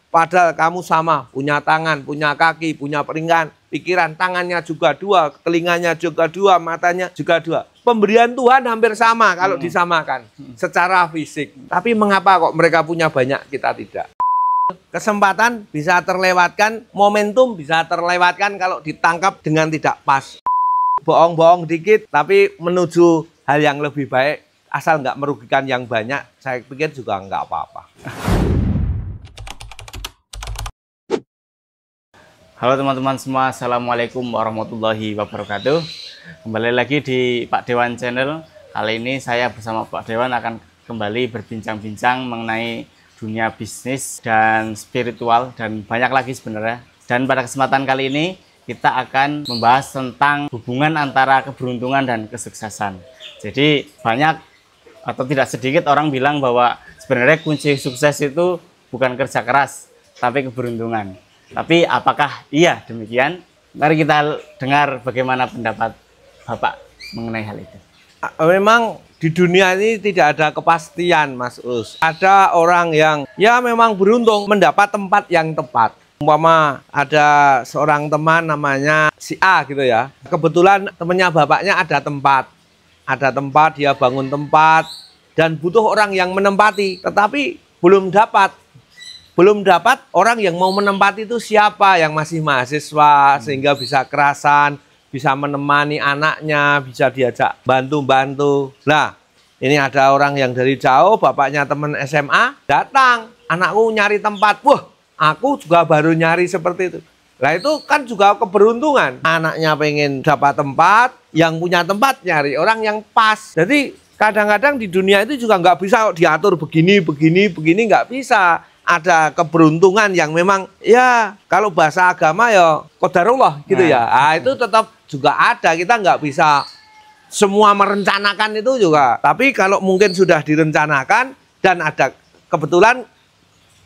Padahal kamu sama, punya tangan, punya kaki, punya pikiran, tangannya juga dua, telinganya juga dua, matanya juga dua. Pemberian Tuhan hampir sama kalau disamakan secara fisik. Tapi mengapa kok mereka punya banyak, kita tidak? Kesempatan bisa terlewatkan, momentum bisa terlewatkan kalau ditangkap dengan tidak pas. Bohong-bohong dikit, tapi menuju hal yang lebih baik, asal nggak merugikan yang banyak, saya pikir juga nggak apa-apa. Halo teman-teman semua, Assalamualaikum warahmatullahi wabarakatuh. Kembali lagi di Pak Dewan Channel. Kali ini saya bersama Pak Dewan akan kembali berbincang-bincang mengenai dunia bisnis dan spiritual dan banyak lagi sebenarnya. Dan pada kesempatan kali ini kita akan membahas tentang hubungan antara keberuntungan dan kesuksesan. Jadi banyak atau tidak sedikit orang bilang bahwa sebenarnya kunci sukses itu bukan kerja keras, tapi keberuntungan. Tapi apakah iya demikian? Mari kita dengar bagaimana pendapat Bapak mengenai hal itu. Memang di dunia ini tidak ada kepastian, Mas Us. Ada orang yang ya memang beruntung mendapat tempat yang tepat. Umpama ada seorang teman namanya si A gitu ya. Kebetulan temannya bapaknya ada tempat. Ada tempat, dia bangun tempat dan butuh orang yang menempati, tetapi belum dapat. Belum dapat orang yang mau menempati itu siapa, yang masih mahasiswa sehingga bisa kerasan, bisa menemani anaknya, bisa diajak bantu-bantu. Nah, ini ada orang yang dari jauh, bapaknya teman SMA, datang, anakku nyari tempat. Wah, aku juga baru nyari seperti itu. Nah, itu kan juga keberuntungan. Anaknya pengen dapat tempat, yang punya tempat nyari orang yang pas. Jadi kadang-kadang di dunia itu juga nggak bisa diatur begini, nggak bisa. Ada keberuntungan yang memang ya kalau bahasa agama ya qadarullah gitu ya. Nah, itu tetap juga ada, kita nggak bisa semua merencanakan itu juga. Tapi kalau mungkin sudah direncanakan dan ada kebetulan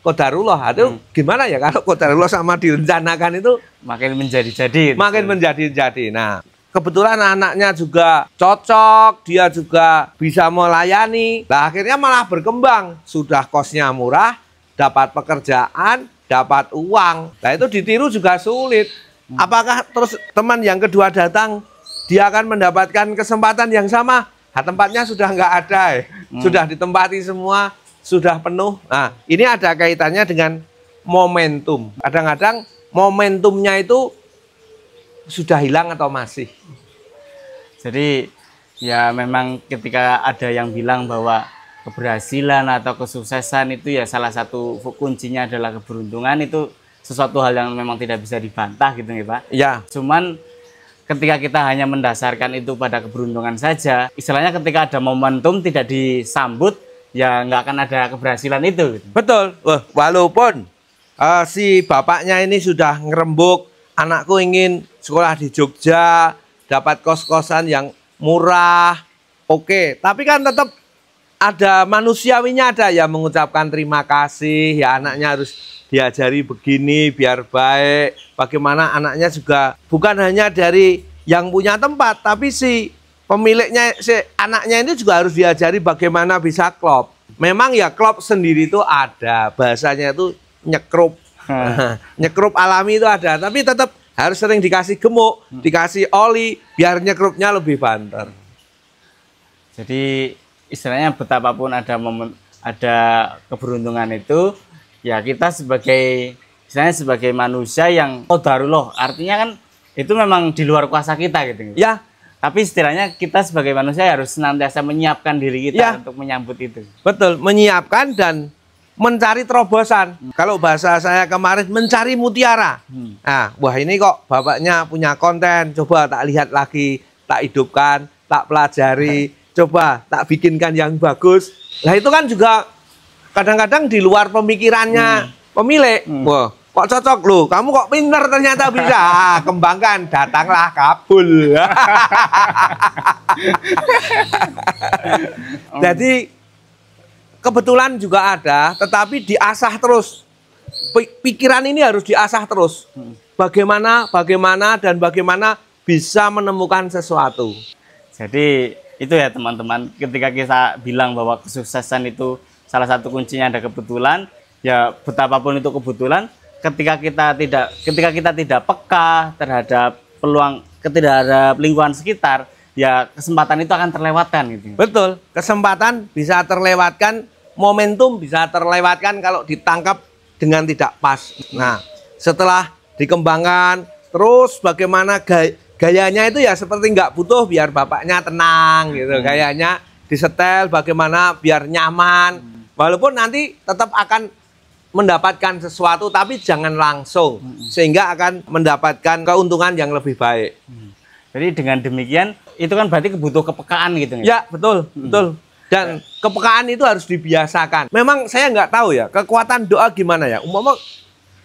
qadarullah, itu gimana ya kalau qadarullah sama direncanakan itu Makin menjadi-jadi. Makin menjadi-jadi. Nah, kebetulan anaknya juga cocok, dia juga bisa melayani. Nah, akhirnya malah berkembang, sudah kosnya murah, dapat pekerjaan, dapat uang. Nah, itu ditiru juga sulit. Apakah terus teman yang kedua datang, dia akan mendapatkan kesempatan yang sama? Nah, tempatnya sudah nggak ada, sudah ditempati semua, sudah penuh. Nah, ini ada kaitannya dengan momentum. Kadang-kadang momentumnya itu sudah hilang atau masih. Jadi ya memang ketika ada yang bilang bahwa keberhasilan atau kesuksesan itu ya salah satu kuncinya adalah keberuntungan, itu sesuatu hal yang memang tidak bisa dibantah gitu ya Pak. Ya. Cuman ketika kita hanya mendasarkan itu pada keberuntungan saja, istilahnya ketika ada momentum tidak disambut ya nggak akan ada keberhasilan itu. Betul. Walaupun si bapaknya ini sudah ngerembuk, anakku ingin sekolah di Jogja, dapat kos-kosan yang murah, oke. Tapi kan tetap ada manusiawinya, ada yang mengucapkan terima kasih, ya anaknya harus diajari begini biar baik. Bagaimana anaknya juga bukan hanya dari yang punya tempat, tapi si pemiliknya, si anaknya ini juga harus diajari bagaimana bisa klop. Memang ya klop sendiri itu ada, bahasanya itu nyekrup. Nyekrup alami itu ada, tapi tetap harus sering dikasih gemuk, dikasih oli, biar nyekrupnya lebih banter. Jadi istilahnya betapapun ada keberuntungan itu, ya kita sebagai istilahnya sebagai manusia yang qadarullah, artinya kan itu memang di luar kuasa kita gitu. Ya. Tapi istilahnya kita sebagai manusia harus senantiasa menyiapkan diri kita untuk menyambut itu. Betul, menyiapkan dan mencari terobosan. Kalau bahasa saya kemarin mencari mutiara. Nah, wah ini kok bapaknya punya konten, coba tak lihat lagi, tak hidupkan, tak pelajari. Coba tak bikinkan yang bagus. Nah, itu kan juga kadang-kadang di luar pemikirannya pemilik. Wah, kok cocok loh, kamu kok pinter ternyata bisa. Kembangkan, datanglah kabul. Jadi kebetulan juga ada, tetapi diasah terus. Pikiran ini harus diasah terus. Bagaimana bisa menemukan sesuatu. Jadi itu ya teman-teman, ketika kita bilang bahwa kesuksesan itu salah satu kuncinya ada kebetulan, Ya betapapun itu kebetulan, ketika kita tidak peka terhadap peluang, terhadap lingkungan sekitar, ya kesempatan itu akan terlewatkan gitu. Betul, kesempatan bisa terlewatkan, momentum bisa terlewatkan kalau ditangkap dengan tidak pas. Nah, setelah dikembangkan, terus bagaimana gayanya itu ya seperti nggak butuh biar bapaknya tenang gitu. Gayanya disetel bagaimana biar nyaman. Walaupun nanti tetap akan mendapatkan sesuatu, tapi jangan langsung, sehingga akan mendapatkan keuntungan yang lebih baik. Jadi dengan demikian, itu kan berarti butuh kepekaan gitu. Ya, betul, betul. Dan kepekaan itu harus dibiasakan. Memang saya nggak tahu ya, kekuatan doa gimana ya. Umpama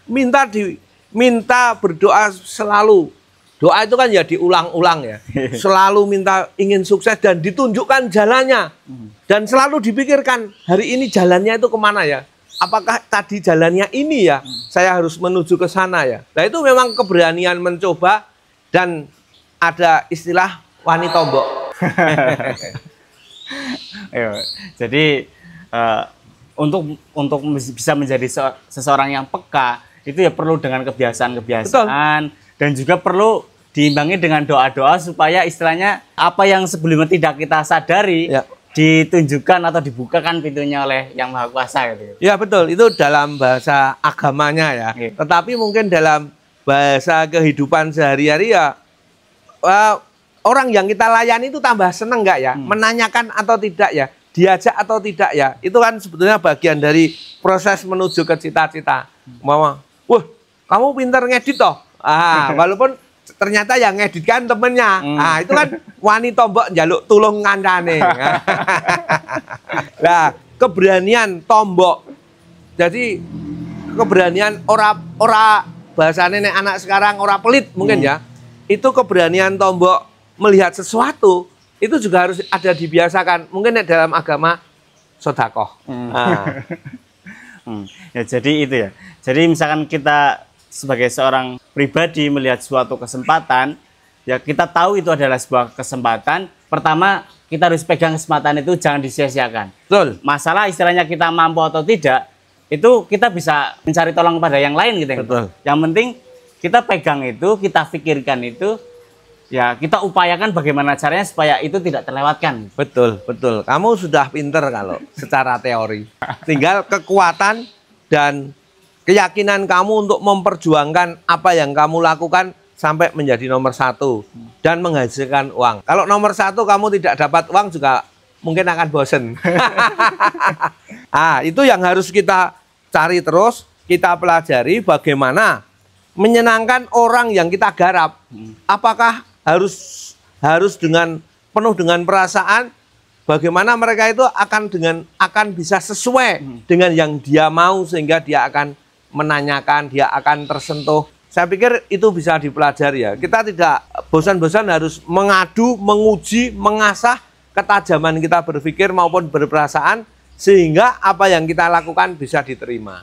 minta berdoa selalu. Doa itu kan ya diulang-ulang ya. Selalu minta ingin sukses dan ditunjukkan jalannya. Dan selalu dipikirkan, hari ini jalannya itu kemana ya. Apakah tadi jalannya ini ya, saya harus menuju ke sana ya. Nah itu memang keberanian mencoba, dan ada istilah wani tombok. Jadi untuk bisa menjadi seseorang yang peka, itu ya perlu dengan kebiasaan-kebiasaan, dan juga perlu diimbangi dengan doa-doa supaya istilahnya apa yang sebelumnya tidak kita sadari, ya, ditunjukkan atau dibukakan pintunya oleh Yang Maha Kuasa gitu. Ya betul, itu dalam bahasa agamanya ya. Tetapi mungkin dalam bahasa kehidupan sehari-hari ya, orang yang kita layani itu tambah seneng nggak ya? Menanyakan atau tidak ya? Diajak atau tidak ya? Itu kan sebetulnya bagian dari proses menuju ke cita-cita. Mama, wah kamu pinter ngedit toh? Walaupun ternyata yang ngedit kan temennya. Itu kan wani tombok njaluk tulung ngandane. Nah, keberanian tombok. Jadi keberanian ora bahasane nek anak sekarang ora pelit mungkin ya. Itu keberanian tombok melihat sesuatu itu juga harus ada dibiasakan. Mungkin dalam agama sedekah. Ya jadi itu ya. Jadi misalkan kita sebagai seorang pribadi melihat suatu kesempatan, ya kita tahu itu adalah sebuah kesempatan. Pertama, kita harus pegang kesempatan itu, jangan disia-siakan. Betul. Masalah istilahnya kita mampu atau tidak, itu kita bisa mencari tolong kepada yang lain gitu. Betul. Yang penting kita pegang itu, kita pikirkan itu, ya kita upayakan bagaimana caranya supaya itu tidak terlewatkan. Betul, betul. Kamu sudah pinter kalau secara teori. Tinggal kekuatan dan keyakinan kamu untuk memperjuangkan apa yang kamu lakukan sampai menjadi nomor 1 dan menghasilkan uang. Kalau nomor 1 kamu tidak dapat uang juga mungkin akan bosen. Itu yang harus kita cari terus, kita pelajari bagaimana menyenangkan orang yang kita garap. Apakah harus dengan penuh dengan perasaan, bagaimana mereka itu akan bisa sesuai dengan yang dia mau, sehingga dia akan menanyakan, dia akan tersentuh. Saya pikir itu bisa dipelajari ya. Kita tidak bosan-bosan harus mengadu, menguji, mengasah ketajaman kita berpikir maupun berperasaan, sehingga apa yang kita lakukan bisa diterima.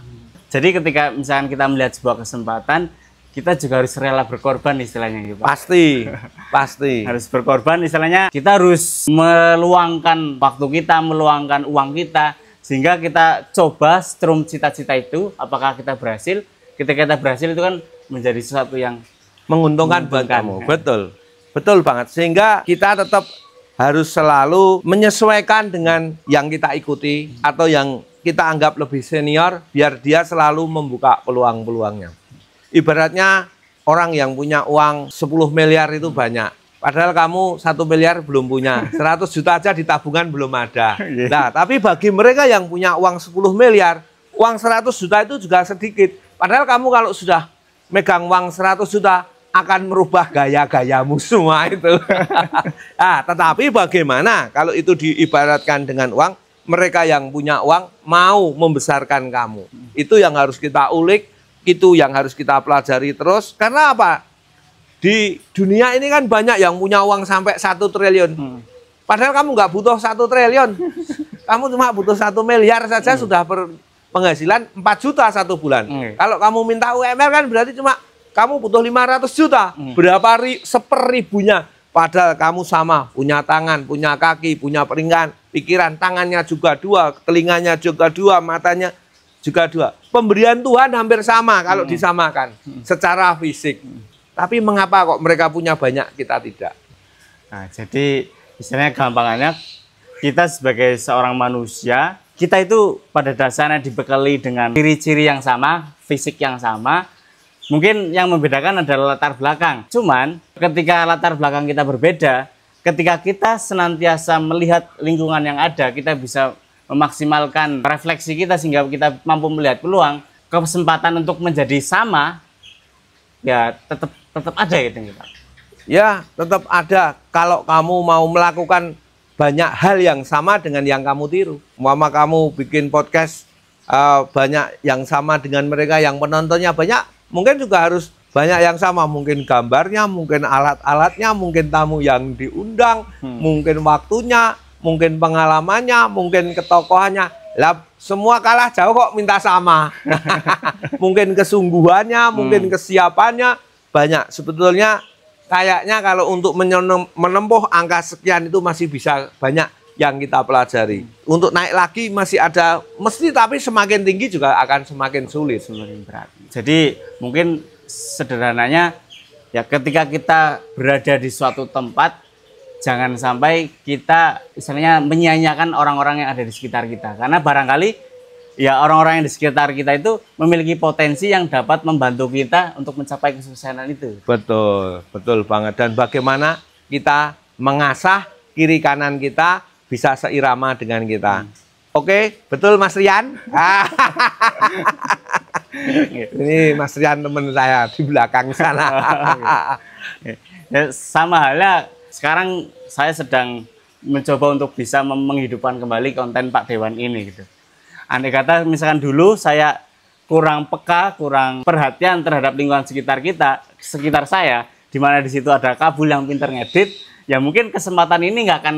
Jadi ketika misalkan kita melihat sebuah kesempatan, kita juga harus rela berkorban istilahnya gitu, Pak. Pasti, pasti. Harus berkorban istilahnya, kita harus meluangkan waktu kita, meluangkan uang kita, sehingga kita coba setrum cita-cita itu, apakah kita berhasil. Ketika kita berhasil itu kan menjadi sesuatu yang menguntungkan buat kamu. Betul, betul banget. Sehingga kita tetap harus selalu menyesuaikan dengan yang kita ikuti atau yang kita anggap lebih senior, biar dia selalu membuka peluang-peluangnya. Ibaratnya orang yang punya uang 10 miliar itu banyak. Padahal kamu 1 miliar belum punya, 100 juta aja di tabungan belum ada. Nah, tapi bagi mereka yang punya uang 10 miliar, uang 100 juta itu juga sedikit. Padahal kamu kalau sudah megang uang 100 juta, akan merubah gaya-gayamu semua itu. Tetapi bagaimana kalau itu diibaratkan dengan uang, mereka yang punya uang mau membesarkan kamu. Itu yang harus kita ulik, itu yang harus kita pelajari terus. Karena apa? Di dunia ini kan banyak yang punya uang sampai 1 triliun. Padahal kamu nggak butuh 1 triliun. Kamu cuma butuh 1 miliar saja sudah penghasilan 4 juta 1 bulan. Kalau kamu minta UMR kan berarti cuma kamu butuh 500 juta. Berapa seperibunya? Padahal kamu sama, punya tangan, punya kaki, punya pikiran. Tangannya juga 2, telinganya juga 2, matanya juga dua. Pemberian Tuhan hampir sama kalau disamakan secara fisik. Tapi mengapa kok mereka punya banyak, kita tidak? Nah, jadi istilahnya gampangannya, kita sebagai seorang manusia, kita itu pada dasarnya dibekali dengan ciri-ciri yang sama, fisik yang sama. Mungkin yang membedakan adalah latar belakang. Cuman ketika latar belakang kita berbeda, ketika kita senantiasa melihat lingkungan yang ada, kita bisa memaksimalkan refleksi kita sehingga kita mampu melihat peluang, kesempatan untuk menjadi sama, ya tetap ada gitu Pak. Ya, tetap ada kalau kamu mau melakukan banyak hal yang sama dengan yang kamu tiru. Umpama kamu bikin podcast banyak yang sama dengan mereka, yang penontonnya banyak, mungkin juga harus banyak yang sama. Mungkin gambarnya, mungkin alat-alatnya, mungkin tamu yang diundang, mungkin waktunya, mungkin pengalamannya, mungkin ketokohannya. Lah, semua kalah jauh kok minta sama. Mungkin kesungguhannya, mungkin kesiapannya banyak. Sebetulnya kayaknya kalau untuk menempuh angka sekian itu masih bisa banyak yang kita pelajari. Untuk naik lagi masih ada, mesti, tapi semakin tinggi juga akan semakin sulit, semakin berat. Jadi mungkin sederhananya ya, ketika kita berada di suatu tempat, jangan sampai kita istilahnya menyia-nyiakan orang-orang yang ada di sekitar kita. Karena barangkali ya orang-orang yang di sekitar kita itu memiliki potensi yang dapat membantu kita untuk mencapai kesuksesan itu. Betul, betul banget. Dan bagaimana kita mengasah kiri kanan kita bisa seirama dengan kita. Oke, betul Mas Rian? Ini Mas Rian teman saya di belakang sana. Ya, sama halnya sekarang saya sedang mencoba untuk bisa menghidupkan kembali konten Pak Dewan ini gitu. Andai kata misalkan dulu saya kurang peka, kurang perhatian terhadap lingkungan sekitar saya, di mana di situ ada Kabul yang pinter ngedit, ya mungkin kesempatan ini nggak akan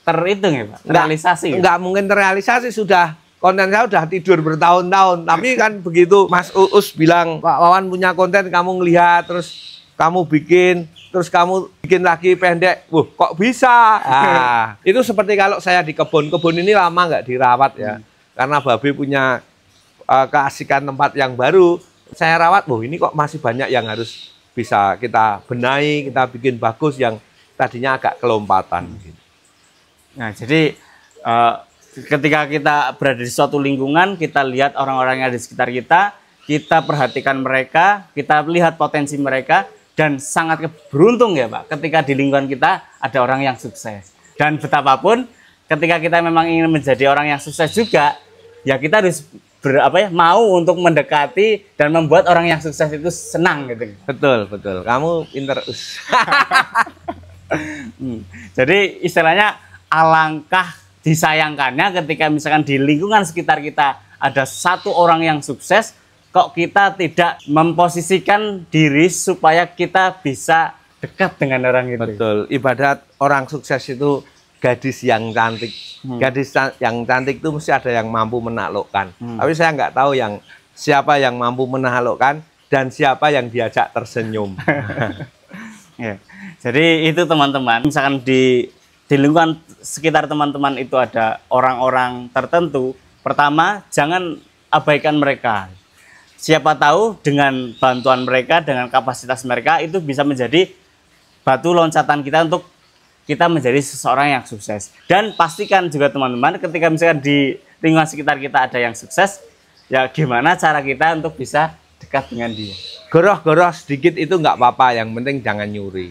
terhitung ya Pak, terrealisasi. Nggak mungkin terrealisasi, sudah konten saya udah tidur bertahun-tahun. Tapi kan begitu Mas Uus bilang, Pak Wawan punya konten, kamu ngelihat, terus kamu bikin, terus kamu bikin lagi pendek, wah kok bisa? Nah, itu seperti kalau saya di kebun ini lama nggak dirawat ya, karena babe punya keasikan tempat yang baru, saya rawat, wah ini kok masih banyak yang harus bisa kita benahi, kita bikin bagus yang tadinya agak kelompatan. Nah, jadi ketika kita berada di suatu lingkungan, kita lihat orang-orang yang ada di sekitar kita, kita perhatikan mereka, kita lihat potensi mereka. Dan sangat beruntung ya Pak, ketika di lingkungan kita ada orang yang sukses. Dan betapapun ketika kita memang ingin menjadi orang yang sukses juga, ya kita harus mau untuk mendekati dan membuat orang yang sukses itu senang gitu. Betul, betul. Kamu pinter. Jadi istilahnya alangkah disayangkannya ketika misalkan di lingkungan sekitar kita ada satu orang yang sukses, kok kita tidak memposisikan diri supaya kita bisa dekat dengan orang itu. Betul. Ibadat orang sukses itu gadis yang cantik. Gadis yang cantik itu mesti ada yang mampu menaklukkan. Tapi saya nggak tahu siapa yang mampu menaklukkan dan siapa yang diajak tersenyum. Ya. Jadi itu teman-teman, misalkan di lingkungan sekitar teman-teman itu ada orang-orang tertentu, pertama jangan abaikan mereka. Siapa tahu dengan bantuan mereka, dengan kapasitas mereka, itu bisa menjadi batu loncatan kita untuk kita menjadi seseorang yang sukses. Dan pastikan juga teman-teman, ketika misalkan di lingkungan sekitar kita ada yang sukses, ya gimana cara kita untuk bisa dekat dengan dia. Goroh-goroh sedikit itu nggak apa-apa, yang penting jangan nyuri.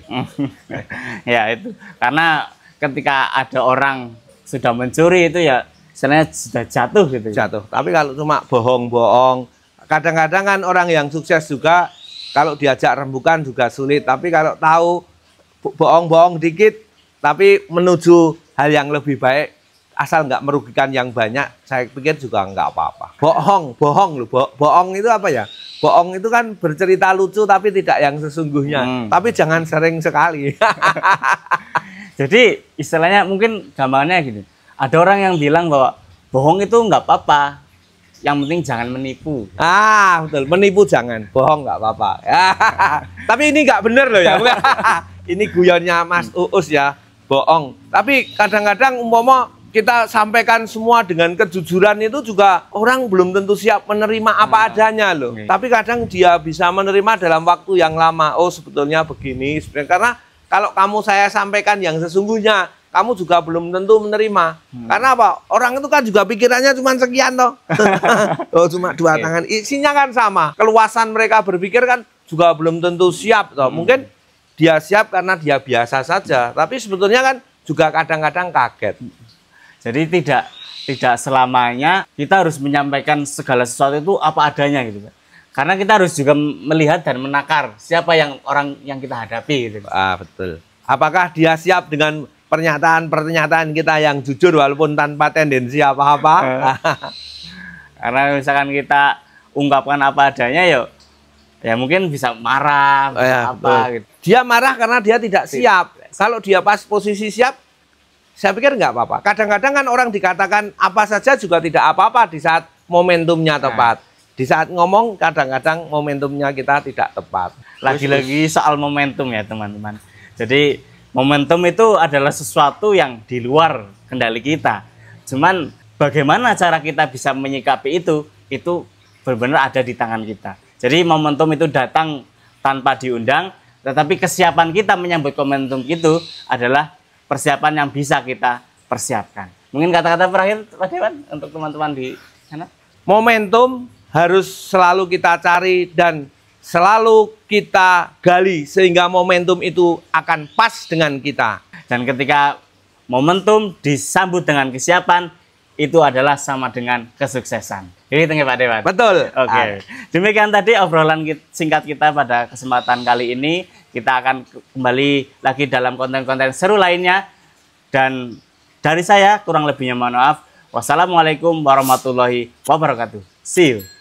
Ya itu, karena ketika ada orang sudah mencuri itu ya istilahnya sudah jatuh gitu. Jatuh, tapi kalau cuma bohong-bohong, kadang-kadang kan orang yang sukses juga kalau diajak rembukan juga sulit. Tapi kalau tahu bohong-bohong dikit, tapi menuju hal yang lebih baik, asal nggak merugikan yang banyak, saya pikir juga nggak apa-apa. Bohong loh. Bohong itu apa ya? Bohong itu kan bercerita lucu tapi tidak yang sesungguhnya. Tapi jangan sering sekali. Jadi istilahnya mungkin gambarnya gini. Ada orang yang bilang bahwa bohong itu nggak apa-apa. Yang penting jangan menipu. Betul, menipu jangan, bohong nggak apa-apa. Tapi ini nggak bener loh ya. Ini guyonnya Mas Uus ya, bohong. Tapi kadang-kadang umpama kita sampaikan semua dengan kejujuran itu juga orang belum tentu siap menerima apa adanya loh. Tapi kadang dia bisa menerima dalam waktu yang lama. Oh sebetulnya begini. Karena kalau saya sampaikan yang sesungguhnya, kamu juga belum tentu menerima. Karena apa? Orang itu kan juga pikirannya cuma sekian toh. Oh cuma dua tangan. Isinya kan sama. Keluasan mereka berpikir kan juga belum tentu siap toh. Mungkin dia siap karena dia biasa saja. Tapi sebetulnya kan juga kadang-kadang kaget. Jadi tidak selamanya kita harus menyampaikan segala sesuatu itu apa adanya gitu, Pak. Karena kita harus juga melihat dan menakar siapa orang yang kita hadapi gitu. Betul. Apakah dia siap dengan pernyataan kita yang jujur walaupun tanpa tendensi apa-apa? Karena misalkan kita ungkapkan apa adanya ya mungkin bisa marah, gitu. Dia marah karena dia tidak siap. Kalau dia pas posisi siap, saya pikir nggak apa-apa. Kadang-kadang kan orang dikatakan apa saja juga tidak apa-apa di saat momentumnya tepat. Di saat ngomong kadang-kadang momentumnya kita tidak tepat. Lagi-lagi soal momentum ya teman-teman. Jadi momentum itu adalah sesuatu yang di luar kendali kita. Cuman bagaimana cara kita bisa menyikapi itu benar-benar ada di tangan kita. Jadi momentum itu datang tanpa diundang, tetapi kesiapan kita menyambut momentum itu adalah persiapan yang bisa kita persiapkan. Mungkin kata-kata terakhir Pak Dewan untuk teman-teman di sana. Momentum harus selalu kita cari dan selalu kita gali sehingga momentum itu akan pas dengan kita. Dan ketika momentum disambut dengan kesiapan, itu adalah sama dengan kesuksesan. Ini Pak Dewan. Betul. Oke. Demikian tadi obrolan singkat kita pada kesempatan kali ini. Kita akan kembali lagi dalam konten-konten seru lainnya. Dan dari saya kurang lebihnya mohon maaf. Wassalamualaikum warahmatullahi wabarakatuh. See you.